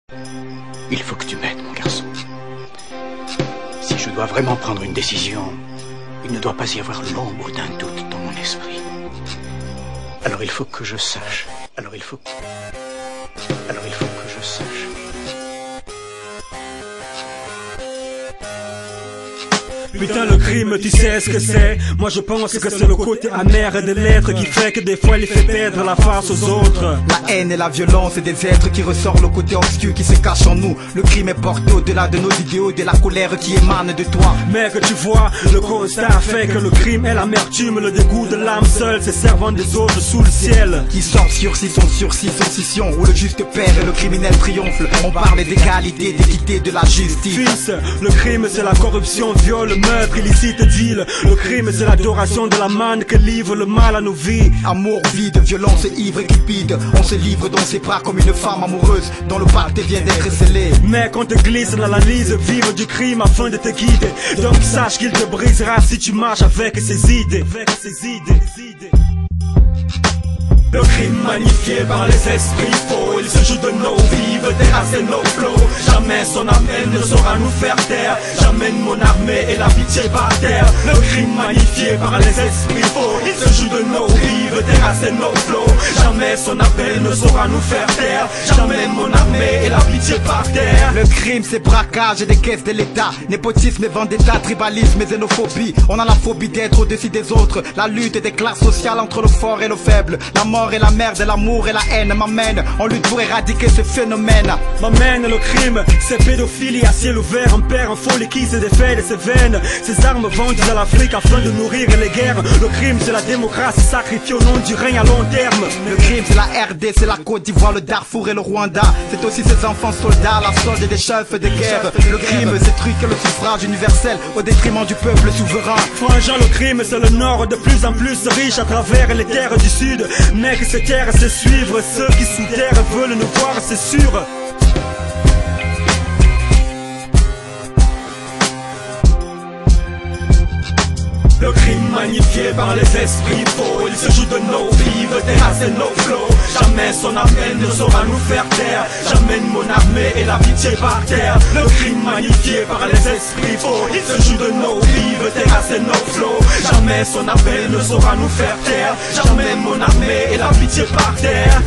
Il faut que tu m'aides, mon garçon. Si je dois vraiment prendre une décision, il ne doit pas y avoir l'ombre d'un doute dans mon esprit. Alors il faut que je sache. Alors il faut que je sache. Putain, le crime, tu sais ce que c'est? Moi je pense que c'est le côté amer de l'être qui fait que des fois il fait perdre la face aux autres. La haine et la violence et des êtres qui ressortent le côté obscur qui se cache en nous. Le crime est porté au-delà de nos idéaux, de la colère qui émane de toi. Mais que tu vois, le constat fait que le crime est l'amertume, le dégoût de l'âme seule, se servant des autres sous le ciel. Qui sort sursis son sursis, son scission, où le juste père et le criminel triomphent. On parle d'égalité, d'équité, de la justice. Fils, le crime c'est la corruption, viol, meurtre, illicite, deal. Le crime c'est l'adoration de la manne que livre le mal à nos vies. Amour vide, violence ivre et cupide. On se livre dans ses bras comme une femme amoureuse dont le pacte vient d'être scellé. Mais qu'on te glisse dans l'analyse vive du crime afin de te guider. Donc sache qu'il te brisera si tu marches avec ses idées. Le crime magnifié par les esprits faux, il se joue de nos vies, veut terrasser nos flots. Jamais son amène ne saura nous faire taire. J'amène mon armée et la pitié par terre. Le crime magnifié par les esprits faux, il se joue de nos vies, veut terrasser nos flots. Jamais son appel ne saura nous faire taire. J'amène mon armée et la pitié par terre. Le crime c'est braquage des caisses de l'État, népotisme et vendetta, tribalisme et xénophobie. On a la phobie d'être au-dessus des autres, la lutte des classes sociales entre le fort et le faible. La mort et la merde, l'amour et la haine m'amènent en lutte pour éradiquer ce phénomène. M'amène le crime, c'est pédophilie à ciel ouvert, un père en folie qui se défait de ses veines. Ces armes vendues à l'Afrique afin de nourrir les guerres. Le crime c'est la démocratie sacrifiée au nom du règne à long terme. Le crime c'est la RD, c'est la Côte d'Ivoire, le Darfour et le Rwanda. C'est aussi ces enfants soldats, la solde des chefs de guerre. Le crime c'est truquer le suffrage universel au détriment du peuple souverain. Franchement, le crime c'est le nord de plus en plus riche à travers les terres du sud. Mais que ces terres se suivre, ceux qui sous terre veulent nous voir, c'est sûr. Le crime magnifié par les esprits faux, il se joue de nos vies, veut terrasser nos flots. Jamais son appel ne saura nous faire taire. J'amène mon armée et la pitié par terre. Le crime magnifié par les esprits faux, il se joue de nos vies, veut terrasser nos flots. Jamais son appel ne saura nous faire taire. J'amène mon armée et la pitié par terre.